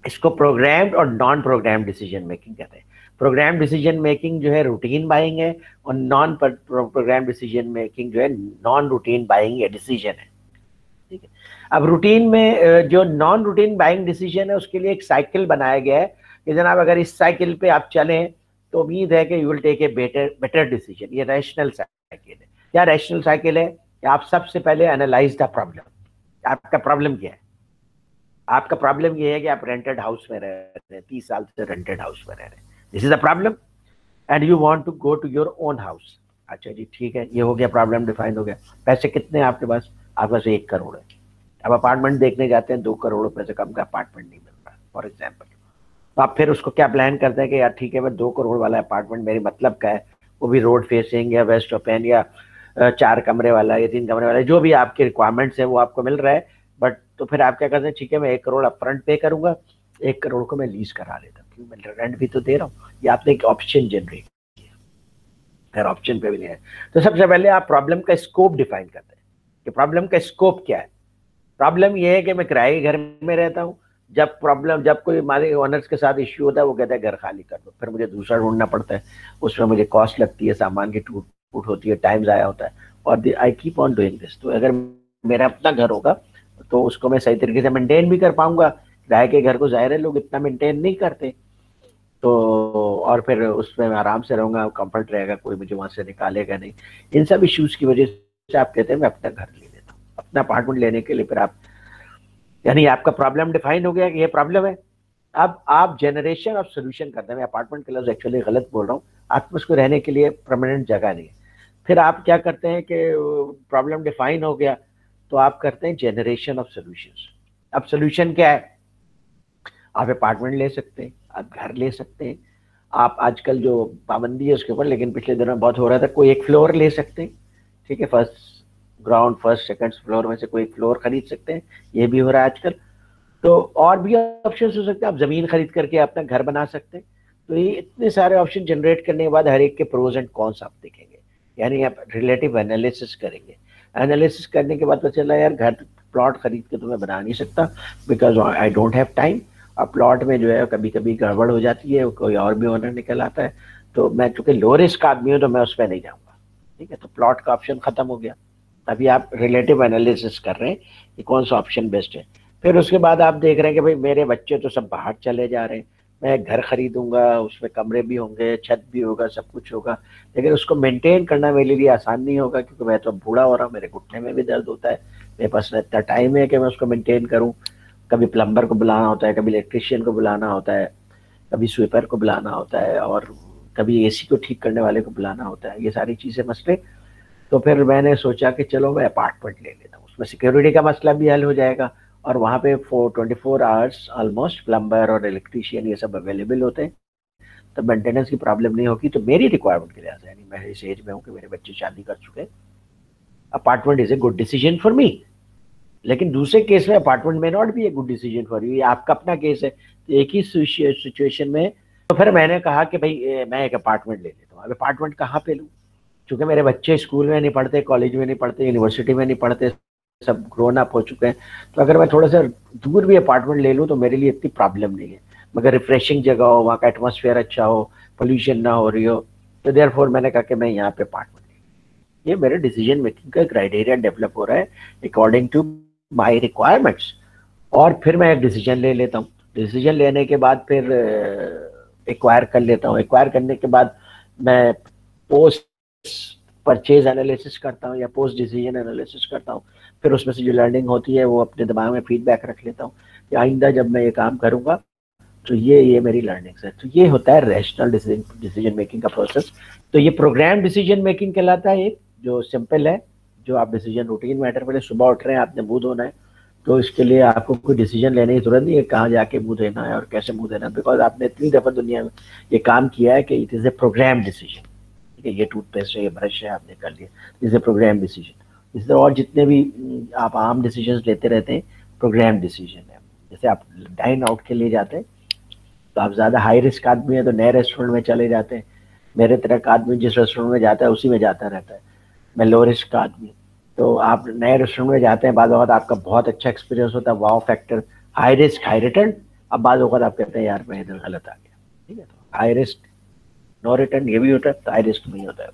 इसको प्रोग्राम्ड और non programmed decision making कहते हैं। प्रोग्राम डिसीजन मेकिंग जो है रूटीन बाइंग है, और नॉन प्रोग्राम डिसीजन मेकिंग जो है नॉन रूटीन बाइंग या डिसीजन है। ठीक है। अब रूटीन में जो नॉन रूटीन बाइंग डिसीजन है उसके लिए एक साइकिल बनाया गया है कि जनाब अगर इस साइकिल पे आप चलें तो उम्मीद है कि you will take a better better decision. ये रैशनल साइकिल है। क्या रैशनल साइकिल है कि आप सबसे पहले एनालाइज द प्रॉब्लम। आपका प्रॉब्लम क्या है? आपका प्रॉब्लम ये है कि आप रेंटेड हाउस में रह रहे हैं, 30 साल से रेंटेड हाउस में रह रहे हैं, this is the problem, and you want to go to your own house. अच्छा जी, ठीक है, ये हो गया, प्रॉब्लम डिफाइन हो गया। पैसे कितने हैं आपके पास? आपके पास 1 करोड़ है। अब अपार्टमेंट देखने जाते हैं, 2 करोड़ रुपए से कम का अपार्टमेंट नहीं मिल रहा फॉर एग्जाम्पल। तो आप फिर उसको क्या प्लान करते हैं कि यार ठीक है, मैं 2 करोड़ वाला अपार्टमेंट मेरे मतलब का है, वो भी रोड फेसिंग या वेस्ट ओपन या 4 कमरे वाला या 3 कमरे वाला, जो भी आपके रिक्वायरमेंट्स है वो आपको मिल रहा है। बट तो फिर आप क्या करते हैं, ठीक है मैं 1 करोड़ अपफ्रंट पे करूंगा, 1 करोड़ को मैं लीज करा लेता हूँ, क्योंकि मैं रेंट भी तो दे रहा हूँ। ये आपने एक ऑप्शन जनरेट, फिर ऑप्शन पे भी नहीं है। तो सबसे पहले आप प्रॉब्लम का स्कोप डिफाइन करते हैं कि प्रॉब्लम का स्कोप क्या है। प्रॉब्लम ये है कि मैं किराए के घर में रहता हूँ। जब कोई हमारे ओनर्स के साथ इश्यू होता है, वो कहता है घर खाली कर दो, फिर मुझे दूसरा ढूंढना पड़ता है, उसमें मुझे कॉस्ट लगती है, सामान की टूट फूट होती है, टाइम ज़ाया होता है, और I keep on doing this. तो अगर मेरा अपना घर होगा तो उसको मैं सही तरीके से मेंटेन भी कर पाऊंगा। किराए के घर को ज़ाहिर है लोग इतना मेंटेन नहीं करते, तो और फिर उसमें मैं आराम से रहूंगा, कंफर्ट रहेगा, कोई मुझे वहां से निकालेगा नहीं। इन सब इश्यूज की वजह से आप कहते हैं मैं अपना घर ले लेता हूँ। अपना अपार्टमेंट लेने के लिए फिर आप, यानी आपका प्रॉब्लम डिफाइन हो गया कि ये प्रॉब्लम है। अब आप जनरेशन ऑफ सोल्यूशन करते हैं। मैं अपार्टमेंट के लफ्ज एक्चुअली गलत बोल रहा हूँ, आपको उसको रहने के लिए परमानेंट जगह नहीं है। फिर आप क्या करते हैं कि प्रॉब्लम डिफाइन हो गया, तो आप करते हैं जनरेशन ऑफ सोल्यूशन। अब सोल्यूशन क्या है? आप अपार्टमेंट ले सकते हैं, आप घर ले सकते हैं, आप आजकल जो पाबंदी है उसके ऊपर, लेकिन पिछले दिनों बहुत हो रहा था, कोई एक फ्लोर ले सकते हैं। ठीक है, फर्स्ट सेकंड फ्लोर में से कोई एक फ्लोर खरीद सकते हैं, ये भी हो रहा है आजकल। तो और भी ऑप्शन हो सकते हैं, आप जमीन खरीद करके अपना घर बना सकते हैं। तो ये इतने सारे ऑप्शन जनरेट करने के बाद हर एक के प्रोज एंड कॉन्स आप देखेंगे, यानी आप रिलेटिव एनालिसिस करेंगे। एनालिसिस करने के बाद पता चला यार घर प्लॉट खरीद के तो मैं बना नहीं सकता, because I don't have time. अब प्लॉट में जो है कभी कभी गड़बड़ हो जाती है, कोई और भी ओनर निकल आता है, तो मैं चूंकि लो रिस्क आदमी हूँ तो मैं उस पर नहीं जाऊंगा। ठीक है, तो प्लॉट का ऑप्शन खत्म हो गया। अभी आप रिलेटिव एनालिसिस कर रहे हैं कि कौन सा ऑप्शन बेस्ट है। फिर उसके बाद आप देख रहे हैं कि भाई मेरे बच्चे तो सब बाहर चले जा रहे हैं, मैं घर खरीदूंगा, उसमें कमरे भी होंगे, छत भी होगा, सब कुछ होगा, लेकिन उसको मेंटेन करना मेरे लिए आसान नहीं होगा, क्योंकि मैं तो बूढ़ा हो रहा हूँ, मेरे घुटने में भी दर्द होता है, मेरे पास इतना टाइम है कि मैं उसको मेंटेन करूँ। कभी प्लम्बर को बुलाना होता है, कभी इलेक्ट्रिशियन को बुलाना होता है, कभी स्वीपर को बुलाना होता है, और कभी एसी को ठीक करने वाले को बुलाना होता है, ये सारी चीज़ें मसले। तो फिर मैंने सोचा कि चलो मैं अपार्टमेंट ले लेता हूँ, उसमें सिक्योरिटी का मसला भी हल हो जाएगा, और वहाँ पे 24 आवर्स ऑलमोस्ट प्लम्बर और इलेक्ट्रीशियन ये सब अवेलेबल होते हैं, तो मेंटेनेंस की प्रॉब्लम नहीं होगी। तो मेरी रिक्वायरमेंट के लिहाज से, यानी मैं इस एज में हूँ कि मेरे बच्चे शादी कर चुके हैं, apartment is a good decision for me. लेकिन दूसरे केस में अपार्टमेंट में not be a good decision for you, ये आपका अपना केस है। तो एक ही सिचुएशन में तो फिर मैंने कहा कि भाई मैं एक अपार्टमेंट ले लेता हूँ। अब अपार्टमेंट कहाँ पे लूँ? क्योंकि मेरे बच्चे स्कूल में नहीं पढ़ते, कॉलेज में नहीं पढ़ते, यूनिवर्सिटी में नहीं पढ़ते, सब ग्रोन अप हो चुके हैं। तो अगर मैं थोड़ा सा दूर भी अपार्टमेंट ले लूँ तो मेरे लिए इतनी प्रॉब्लम नहीं है, मगर रिफ्रेशिंग जगह हो, वहाँ का एटमोसफेयर अच्छा हो, पोल्यूशन ना हो रही हो। तो देयर फोर मैंने कहा कि मैं यहाँ पे अपार्टमेंट, ये मेरे डिसीजन मेकिंग का क्राइटेरिया डेवलप हो रहा है अकॉर्डिंग टू माई रिक्वायरमेंट्स। और फिर मैं एक डिसीजन ले लेता हूँ। डिसीजन लेने के बाद फिर एक्वायर कर लेता हूँ। एक्वायर करने के बाद मैं पोस्ट परचेज एनालिसिस करता हूँ या पोस्ट डिसीजन एनालिसिस करता हूँ। फिर उसमें से जो लर्निंग होती है वो अपने दिमाग में फीडबैक रख लेता हूँ कि आइंदा जब मैं ये काम करूँगा तो ये मेरी लर्निंग्स है। तो ये होता है रैशनल डिसीजन मेकिंग का प्रोसेस। तो ये प्रोग्राम डिसीजन मेकिंग कहलाता है, एक जो सिंपल है, जो आप डिसीजन रूटीन मैटर, पहले सुबह उठ रहे हैं, आपने मुंह धोना है, तो इसके लिए आपको कोई डिसीजन लेने की जरूरत नहीं है कहाँ जाके मुंह देना है और कैसे मुंह देना है, बिकॉज आपने इतनी दफा दुनिया में ये काम किया है कि it is a programme decision. ठीक है, ये टूथपेस्ट है, ये ब्रश है, आपने कर लिया, इज ए प्रोग्राम डिसीजन। इस तरह और जितने भी आप आम डिसीजन लेते रहते हैं, प्रोग्राम डिसीजन है। जैसे आप डाइन आउट के लिए जाते हैं, तो आप ज्यादा हाई रिस्क आदमी है तो नए रेस्टोरेंट में चले जाते हैं। मेरे तरह का आदमी जिस रेस्टोरेंट में जाता है उसी में जाता रहता है। मैं लो रिस्क का आदमी, तो आप नए रेस्टोरेंट में जाते हैं, बाद वक्त आपका बहुत अच्छा एक्सपीरियंस होता है, wow factor, high risk high return. अब बाद वक्त आप कहते हैं यार मैं इधर गलत आ गया, ठीक है, तो हाई रिस्क नो रिटर्न ये भी होता है, हाई रिस्क नहीं होता है।